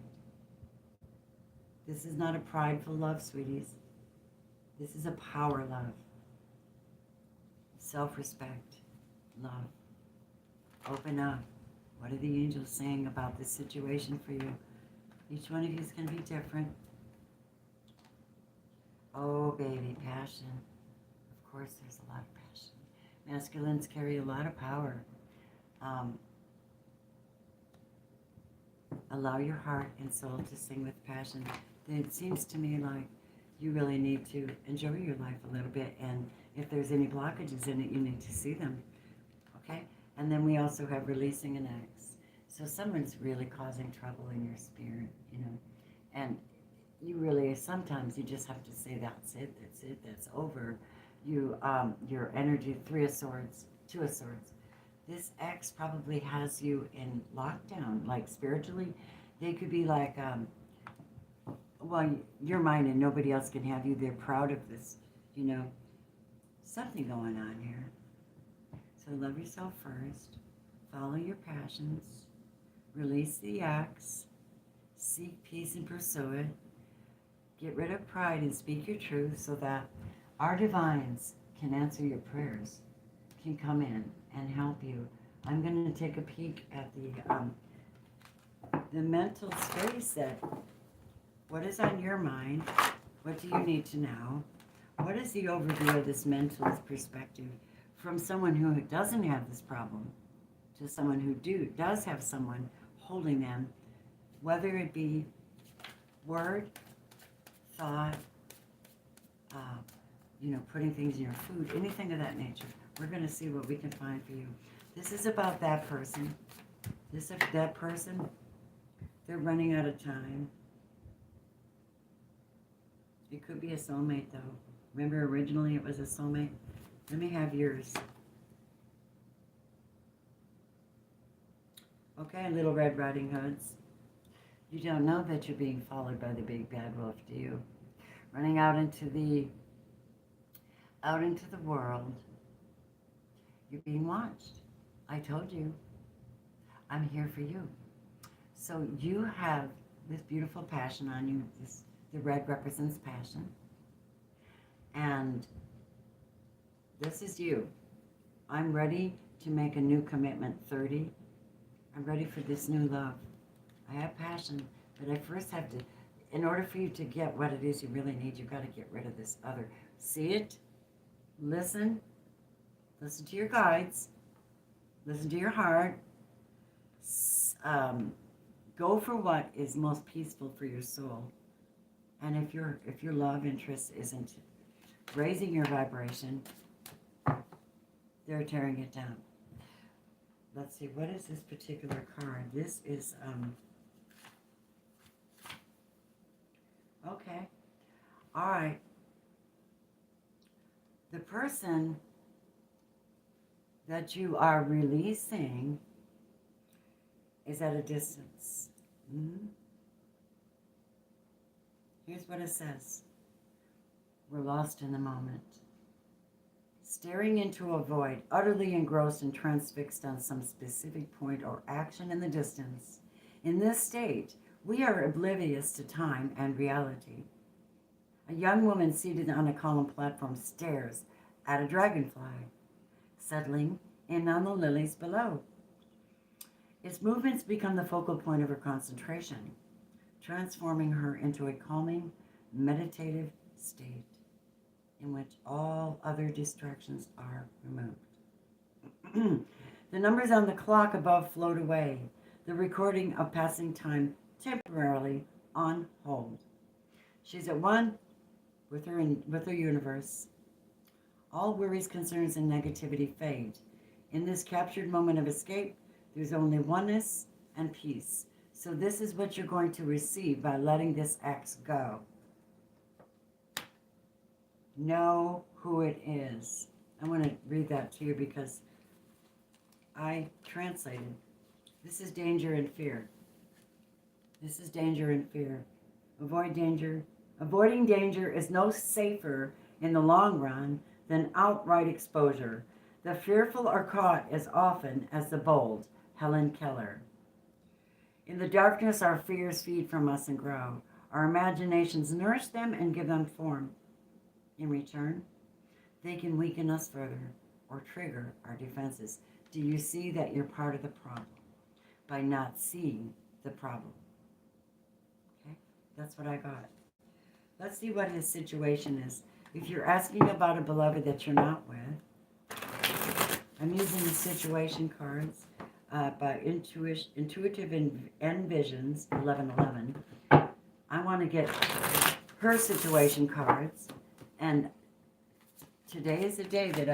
This is not a prideful love, sweeties. This is a power love. Self-respect, love. Open up. What are the angels saying about this situation for you? Each one of you is going to be different. Oh, baby, passion. Of course, there's a lot of passion. Masculines carry a lot of power. Allow your heart and soul to sing with passion. It seems to me like you really need to enjoy your life a little bit, and if there's any blockages in it, you need to see them, okay? And then we also have releasing an ex. So someone's really causing trouble in your spirit, and you really, sometimes you just have to say, that's it, that's over. Your energy, 3 of Swords, 2 of Swords. This ex probably has you in lockdown, like spiritually. They could be like, well, you're mine and nobody else can have you. They're proud of this, something going on here. So love yourself first. Follow your passions. Release the ex. Seek peace and pursue it. Get rid of pride and speak your truth so that our divines can answer your prayers, can come in and help you. I'm going to take a peek at the mental space that, what is on your mind? What do you need to know? What is the overview of this mental perspective from someone who doesn't have this problem to someone who does have someone holding them, whether it be word, thought, putting things in your food, anything of that nature. We're going to see what we can find for you. This is about that person. That person, they're running out of time. It could be a soulmate, though. Remember, originally it was a soulmate? Let me have yours. Okay, Little Red Riding Hoods. You don't know that you're being followed by the big bad wolf, do you? Running out into the world. You're being watched. I told you. I'm here for you. So you have this beautiful passion on you. The red represents passion. And this is you. I'm ready to make a new commitment, 30. I'm ready for this new love. I have passion, but I first have to, in order for you to get what it is you really need, you've got to get rid of this other. See it, listen to your guides, listen to your heart, go for what is most peaceful for your soul. And if your love interest isn't raising your vibration, they're tearing it down. Let's see, what is this particular card? This is, okay. All right. The person that you are releasing is at a distance. Mm-hmm. Here's what it says. We're lost in the moment. Staring into a void, utterly engrossed and transfixed on some specific point or action in the distance. In this state, we are oblivious to time and reality. A young woman seated on a column platform stares at a dragonfly, settling in on the lilies below. Its movements become the focal point of her concentration, transforming her into a calming, meditative state in which all other distractions are removed. The numbers on the clock above float away, the recording of passing time temporarily on hold. She's at one with her universe. All worries, concerns, and negativity fade. In this captured moment of escape, there's only oneness and peace. So this is what you're going to receive by letting this ex go. Know who it is. I want to read that to you because I translated. This is danger and fear. This is danger and fear. Avoid danger. Avoiding danger is no safer in the long run than outright exposure. The fearful are caught as often as the bold. Helen Keller. In the darkness, our fears feed from us and grow. Our imaginations nourish them and give them form. In return, they can weaken us further or trigger our defenses. Do you see that you're part of the problem by not seeing the problem? Okay, that's what I got. Let's see what his situation is. If you're asking about a beloved that you're not with, I'm using the situation cards by Intuitive and Visions, 1111. I want to get her situation cards, and today is the day that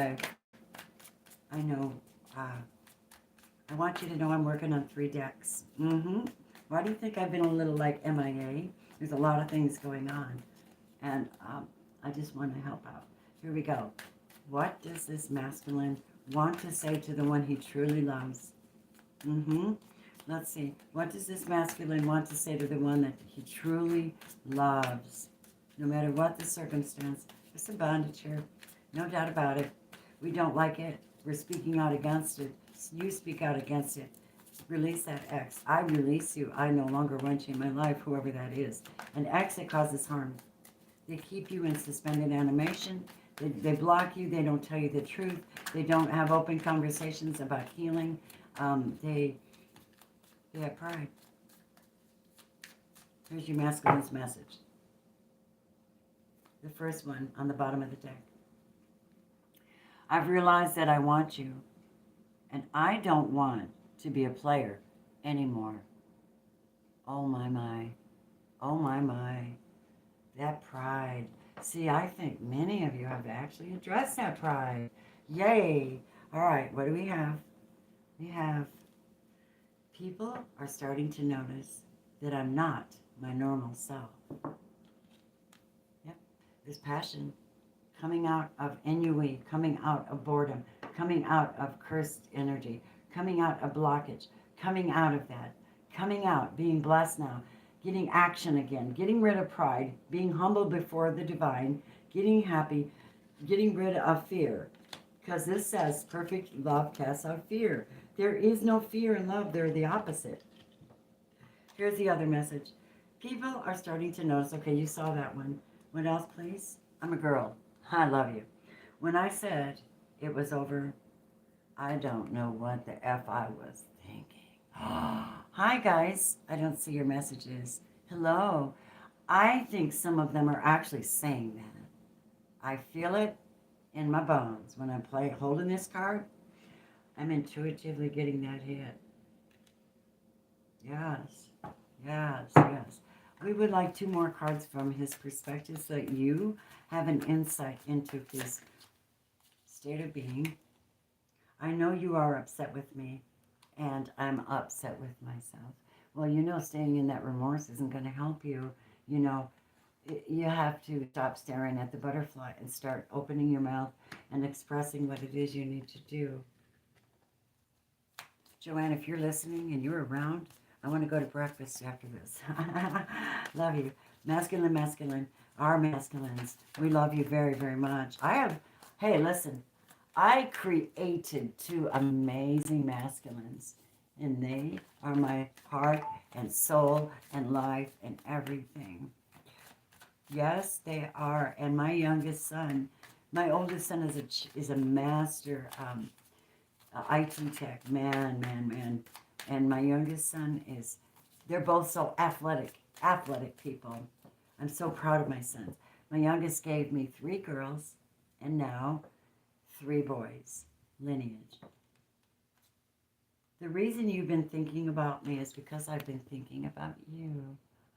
I know. I want you to know I'm working on 3 decks. Why do you think I've been a little like MIA? There's a lot of things going on, and I just want to help out. Here we go. What does this masculine want to say to the one he truly loves? Let's see. What does this masculine want to say to the one that he truly loves? No matter what the circumstance. There's some bondage here. No doubt about it. We don't like it. We're speaking out against it. You speak out against it. Release that ex. I release you. I no longer want you in my life, whoever that is. An ex that causes harm. They keep you in suspended animation. They block you. They don't tell you the truth. They don't have open conversations about healing. They have pride. Here's your masculine's message. The first one on the bottom of the deck. I've realized that I want you, and I don't want to be a player anymore. Oh my. Oh my. That pride. See, I think many of you have actually addressed that pride. Yay. All right, what do we have? We have people are starting to notice that I'm not my normal self. Yep, this passion coming out of ennui, coming out of boredom, coming out of cursed energy, coming out of blockage, coming out of that, coming out, being blessed now, getting action again, getting rid of pride, being humble before the divine, getting happy, getting rid of fear. Because this says perfect love casts out fear. There is no fear in love. They're the opposite. Here's the other message. People are starting to notice. Okay, you saw that one. What else, please? I'm a girl. I love you. When I said it was over, I don't know what the F I was thinking. Hi, guys. I don't see your messages. Hello. I think some of them are actually saying that. I feel it in my bones. When I'm holding this card, I'm intuitively getting that hit. Yes. We would like 2 more cards from his perspective so that you have an insight into his state of being. I know you are upset with me, and I'm upset with myself. Well, you know, staying in that remorse isn't going to help you. You know, you have to stop staring at the butterfly and start opening your mouth and expressing what it is you need to do. Joanne, if you're listening and you're around, I want to go to breakfast after this. Love you. Masculine, our masculines. We love you very, very much. Hey, listen, I created 2 amazing masculines, and they are my heart and soul and life and everything. Yes, they are. And my youngest son, my oldest son is a master IT tech, man. And my youngest son they're both so athletic people. I'm so proud of my sons. My youngest gave me 3 girls and now 3 boys, lineage. The reason you've been thinking about me is because I've been thinking about you.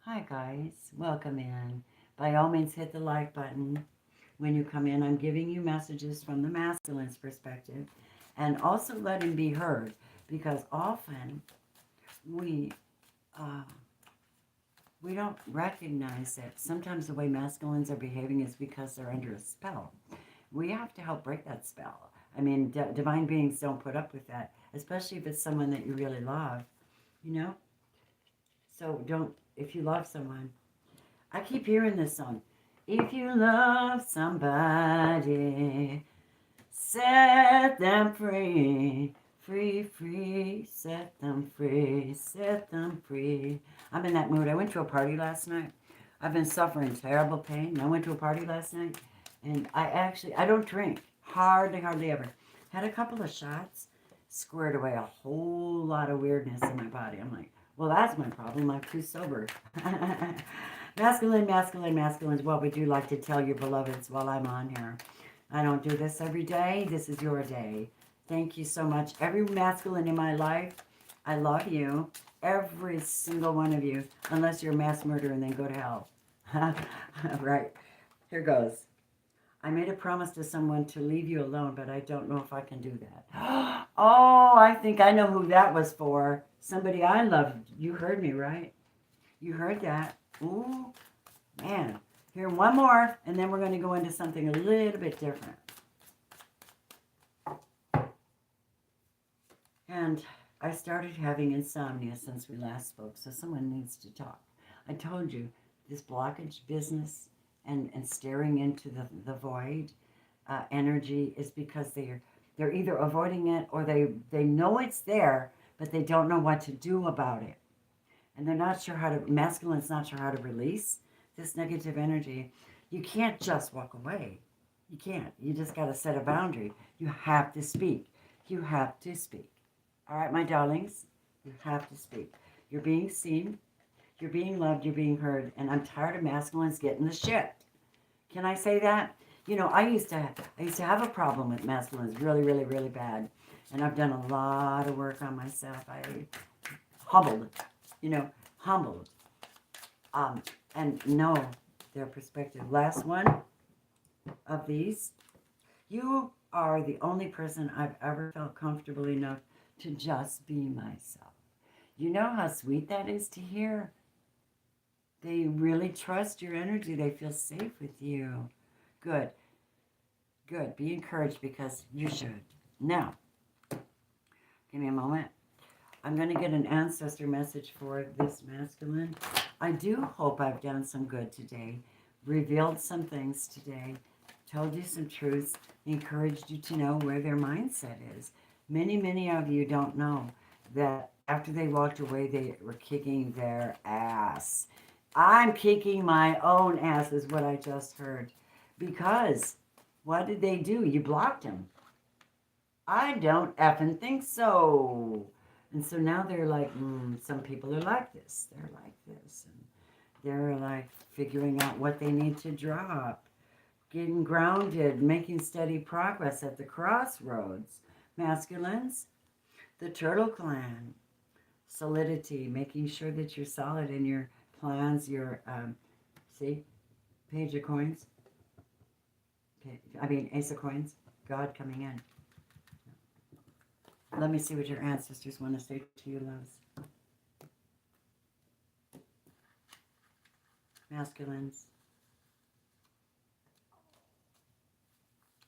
Hi, guys. Welcome in. By all means, hit the like button when you come in. I'm giving you messages from the masculine's perspective and also let him be heard, because often we uh, we don't recognize it. Sometimes the way masculines are behaving is because they're under a spell. We have to help break that spell. I mean, divine beings don't put up with that, especially if it's someone that you really love, you know? So don't, if you love someone, I keep hearing this song. If you love somebody, set them free. Free, free, set them free, set them free. I'm in that mood. I went to a party last night. I've been suffering terrible pain. I went to a party last night, and I don't drink. Hardly ever. Had a couple of shots, squared away a whole lot of weirdness in my body. I'm like, well, that's my problem. I'm too sober. Masculine, masculine, masculine is what would you like to tell your beloveds while I'm on here? I don't do this every day. This is your day. Thank you so much. Every masculine in my life, I love you. Every single one of you, unless you're a mass murderer and then go to hell. Right. Here goes. I made a promise to someone to leave you alone, but I don't know if I can do that. Oh, I think I know who that was for. Somebody I love. You heard me, right? You heard that. Ooh, man. Here, one more, and then we're going to go into something a little bit different. And I started having insomnia since we last spoke, so someone needs to talk. I told you, this blockage business and staring into the void energy is because they're either avoiding it or they know it's there, but they don't know what to do about it. And they're not sure how to, masculine's not sure how to release this negative energy. You can't just walk away. You can't. You just got to set a boundary. You have to speak. You have to speak. All right, my darlings, you have to speak. You're being seen, you're being loved, you're being heard, and I'm tired of masculines getting the shit. Can I say that? You know, I used to have a problem with masculines really, really, really bad, and I've done a lot of work on myself. I humbled, humbled, and know their perspective. Last one of these, you are the only person I've ever felt comfortable enough to just be myself. You know how sweet that is to hear? They really trust your energy. They feel safe with you. Good. Good. Be encouraged because you should. Now, give me a moment. I'm going to get an ancestor message for this masculine. I do hope I've done some good today, revealed some things today, told you some truths, encouraged you to know where their mindset is. Many of you don't know that after they walked away, they were kicking their ass. I'm kicking my own ass is what I just heard. Because what did they do? You blocked them. I don't effing think so. And so now they're like, some people are like this. They're like this. And they're like figuring out what they need to drop. Getting grounded, making steady progress at the crossroads. Masculines, the Turtle Clan, solidity, making sure that you're solid in your plans, your, page of coins, ace of coins, God coming in. Let me see what your ancestors want to say to you, loves. Masculines.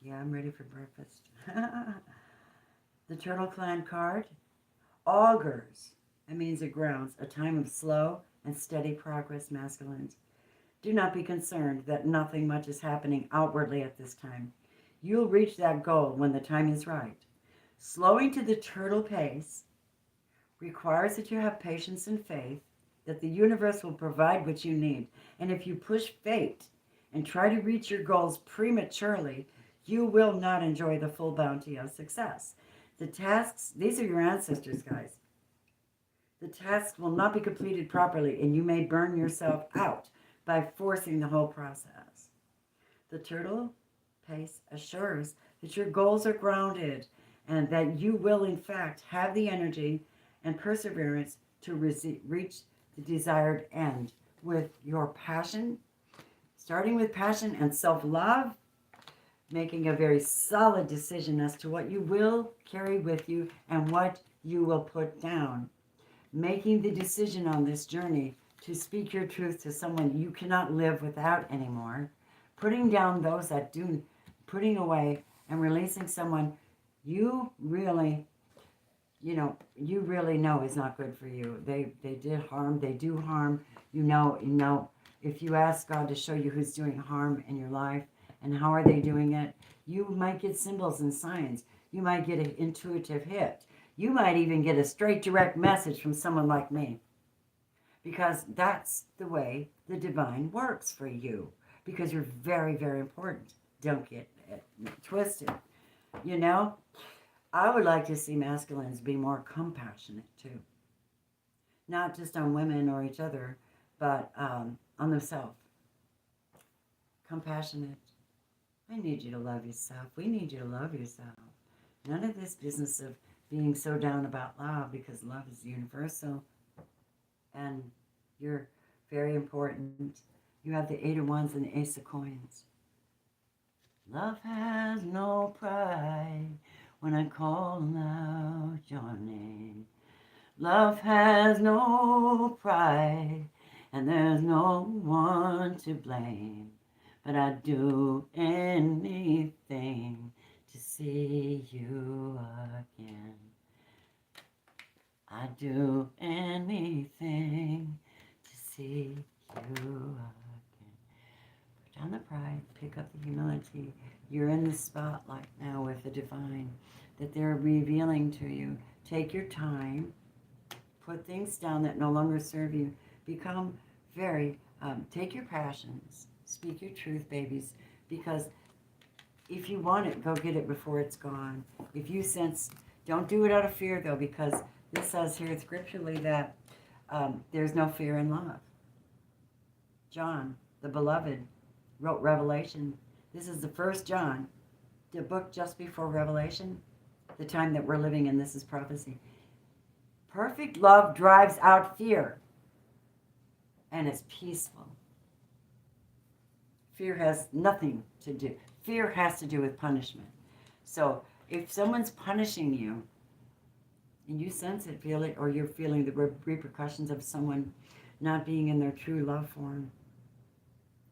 Yeah, I'm ready for breakfast. The Turtle Clan card augurs. That means it grounds a time of slow and steady progress, masculines. Do not be concerned that nothing much is happening outwardly at this time. You'll reach that goal when the time is right. Slowing to the turtle pace requires that you have patience and faith that the universe will provide what you need. And if you push fate and try to reach your goals prematurely, you will not enjoy the full bounty of success. The tasks, these are your ancestors, guys. The tasks will not be completed properly, and you may burn yourself out by forcing the whole process. The turtle pace assures that your goals are grounded and that you will, in fact, have the energy and perseverance to reach the desired end with your passion, starting with passion and self-love, making a very solid decision as to what you will carry with you and what you will put down. Making the decision on this journey to speak your truth to someone you cannot live without anymore. Putting down those that do, putting away and releasing someone you really, you really know is not good for you. They did harm, they do harm. You know, if you ask God to show you who's doing harm in your life and how are they doing it, you might get symbols and signs. You might get an intuitive hit. You might even get a straight direct message from someone like me. Because that's the way the divine works for you. Because you're very, very important. Don't get it twisted. I would like to see masculines be more compassionate too. Not just on women or each other, but on themselves. Compassionate. I need you to love yourself. We need you to love yourself. None of this business of being so down about love, because love is universal and you're very important. You have the 8 of Wands and the Ace of Coins. Love has no pride when I call out your name. Love has no pride and there's no one to blame. But I'd do anything to see you again. I'd do anything to see you again. Put down the pride, pick up the humility. You're in the spotlight now with the divine that they're revealing to you. Take your time, put things down that no longer serve you. Become very, take your passions. Speak your truth, babies, because if you want it, go get it before it's gone. If you sense, don't do it out of fear, though, because this says here scripturally that there's no fear in love. John, the beloved, wrote Revelation. This is the first John, the book just before Revelation, the time that we're living in. This is prophecy. Perfect love drives out fear, and it's peaceful. Fear has nothing to do. Fear has to do with punishment. So if someone's punishing you, and you sense it, feel it, or you're feeling the repercussions of someone not being in their true love form,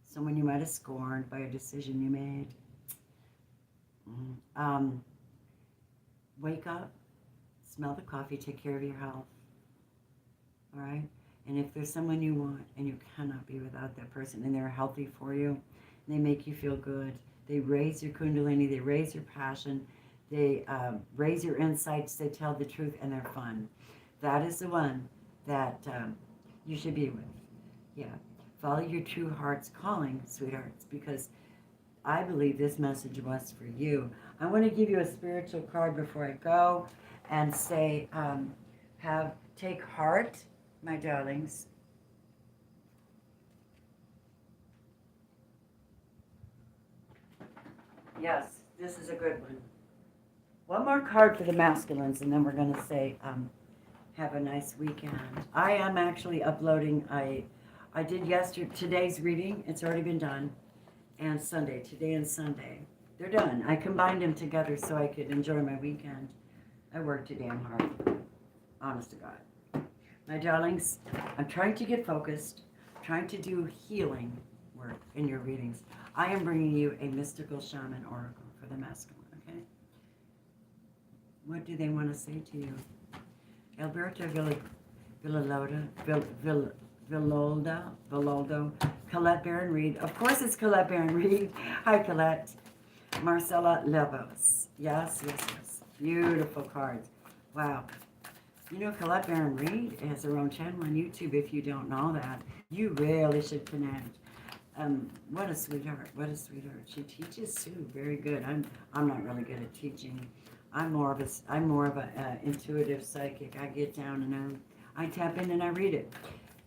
someone you might have scorned by a decision you made, wake up, smell the coffee, take care of your health, all right? And if there's someone you want and you cannot be without that person and they're healthy for you, they make you feel good, they raise your kundalini, they raise your passion, they raise your insights, they tell the truth, and they're fun. That is the one that you should be with. Yeah. Follow your true heart's calling, sweethearts, because I believe this message was for you. I want to give you a spiritual card before I go and say, take heart, my darlings. Yes, this is a good one. One more card for the masculines, and then we're going to say, have a nice weekend. I am actually uploading, I did today's reading. It's already been done. And Sunday, today and Sunday. They're done. I combined them together so I could enjoy my weekend. I worked too damn hard. Honest to God. My darlings, I'm trying to get focused, trying to do healing work in your readings. I am bringing you a mystical shaman oracle for the masculine, okay? What do they want to say to you? Alberto Villoldo, Colette Baron Reed. Of course it's Colette Baron Reed. Hi, Colette. Marcella Levos. Yes. Beautiful cards. Wow. You know, Colette Baron Reed has her own channel on YouTube. If you don't know that, you really should connect. What a sweetheart. She teaches too. Very good. I'm not really good at teaching. I'm more of a intuitive psychic. I get down and I tap in and I read it.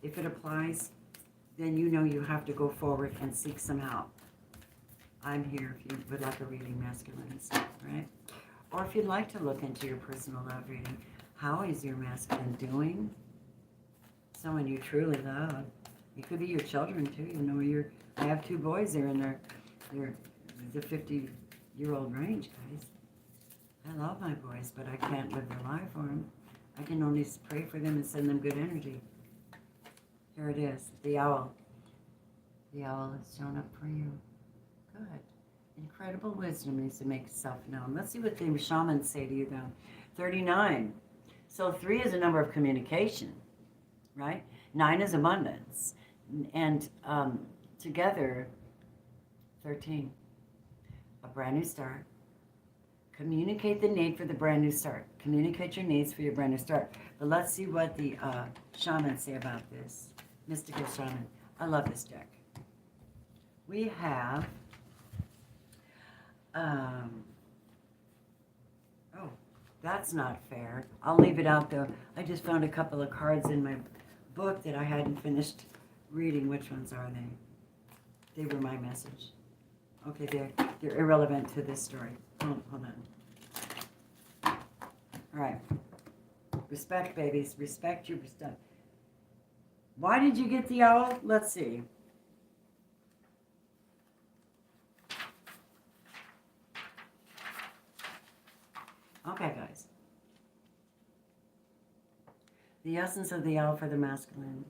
If it applies, then you know you have to go forward and seek some help. I'm here if you would like a reading, masculines, right? Or if you'd like to look into your personal love reading, how is your masculine doing? Someone you truly love. It could be your children too. You know, I have 2 boys. They're in they're the 50-year-old range, guys. I love my boys, but I can't live their life for them. I can only pray for them and send them good energy. Here it is, the owl. The owl has shown up for you. Good. Incredible wisdom needs to make itself known. Let's see what the shamans say to you, though. 39. So 3 is a number of communication, right? 9 is abundance. And together, 13. A brand new start. Communicate the need for the brand new start. Communicate your needs for your brand new start. But let's see what the shamans say about this. Mystical shaman. I love this deck. We have, oh, that's not fair. I'll leave it out though. I just found a couple of cards in my book that I hadn't finished reading. Which ones are they? They were my message. Okay, they're irrelevant to this story. Hold on. All right. Respect, babies. Respect your stuff. Why did you get the owl? Let's see. Okay, guys. The essence of the owl for the masculine.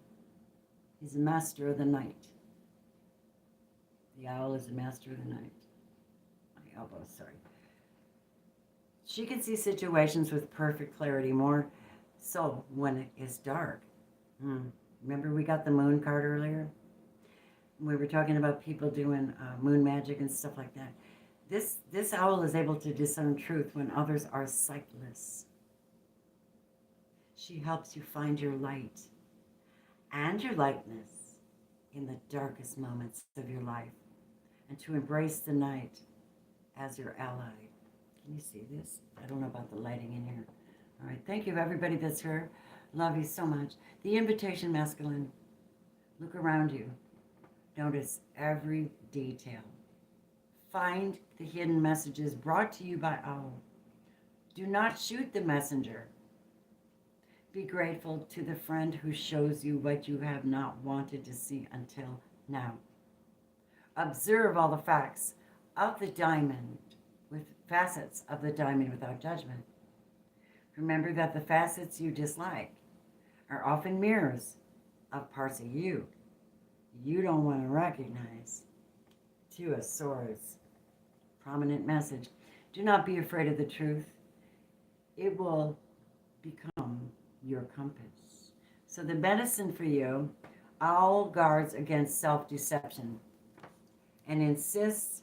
He's a master of the night. The owl is the master of the night. My elbow, sorry. She can see situations with perfect clarity, more so when it is dark. Remember we got the moon card earlier? We were talking about people doing moon magic and stuff like that. This owl is able to discern truth when others are sightless. She helps you find your light and your lightness in the darkest moments of your life, and to embrace the night as your ally. Can you see this? I don't know about the lighting in here. All right, thank you everybody that's here. Love you so much. The invitation, masculine. Look around you. Notice every detail. Find the hidden messages brought to you by owl. Do not shoot the messenger. Be grateful to the friend who shows you what you have not wanted to see until now. Observe all the facts of the diamond, with facets of the diamond without judgment. Remember that the facets you dislike are often mirrors of parts of you don't want to recognize. 2 of Swords. Prominent message. Do not be afraid of the truth. It will become your compass. So the medicine for you, owl guards against self-deception and insists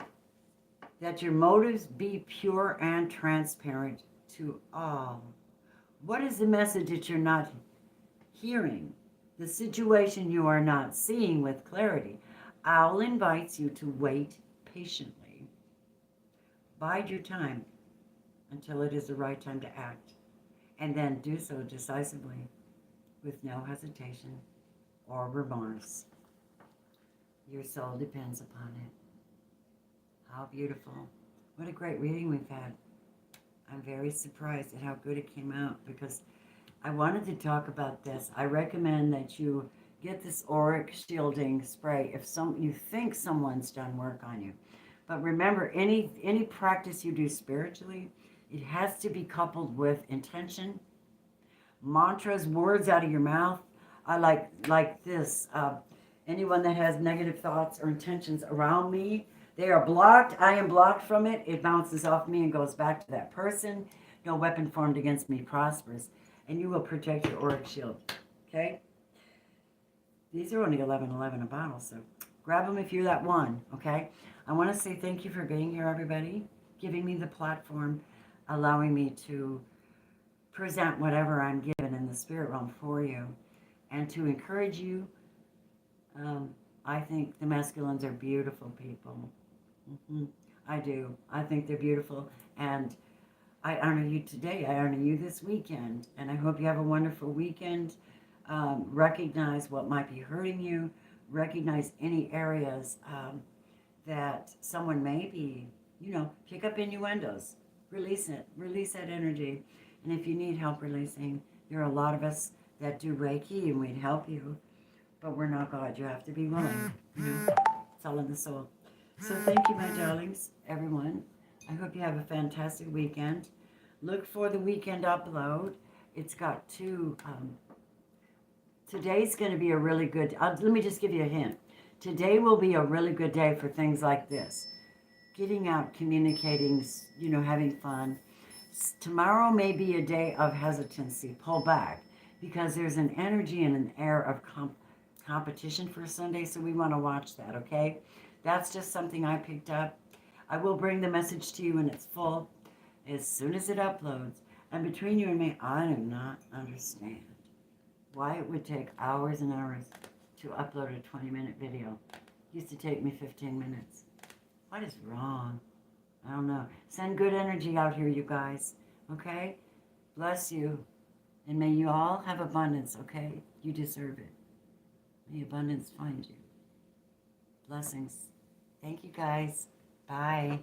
that your motives be pure and transparent to all. What is the message that you're not hearing? The situation you are not seeing with clarity. Owl invites you to wait patiently. Bide your time until it is the right time to act, and then do so decisively with no hesitation or remorse. Your soul depends upon it. How beautiful. What a great reading we've had. I'm very surprised at how good it came out, because I wanted to talk about this. I recommend that you get this auric shielding spray if you think someone's done work on you. But remember, any practice you do spiritually, it has to be coupled with intention, mantras, words out of your mouth. I like this. Anyone that has negative thoughts or intentions around me, they are blocked. I am blocked from it. It bounces off me and goes back to that person. No weapon formed against me prospers. And you will protect your auric shield. Okay? These are only $11.11 a bottle, so grab them if you're that one. Okay? I want to say thank you for being here, everybody, giving me the platform, allowing me to present whatever I'm given in the spirit realm for you, and to encourage you. I think the masculines are beautiful people. I do. I think they're beautiful, and I honor you today. I honor you this weekend, and I hope you have a wonderful weekend. Recognize what might be hurting you. Recognize any areas that someone may be, pick up innuendos. Release it. Release that energy. And if you need help releasing, there are a lot of us that do Reiki and we'd help you. But we're not God. You have to be willing. You know, it's all in the soul. So thank you, my darlings, everyone. I hope you have a fantastic weekend. Look for the weekend upload. It's got two. Today's going to be a really good. Let me just give you a hint. Today will be a really good day for things like this. Getting out, communicating, you know, having fun. Tomorrow may be a day of hesitancy. Pull back. Because there's an energy and an air of competition for Sunday. So we want to watch that, okay? That's just something I picked up. I will bring the message to you when it's full. As soon as it uploads. And between you and me, I do not understand why it would take hours and hours to upload a 20-minute video. It used to take me 15 minutes. What is wrong? I don't know. Send good energy out here, you guys. Okay? Bless you. And may you all have abundance, okay? You deserve it. May abundance find you. Blessings. Thank you, guys. Bye.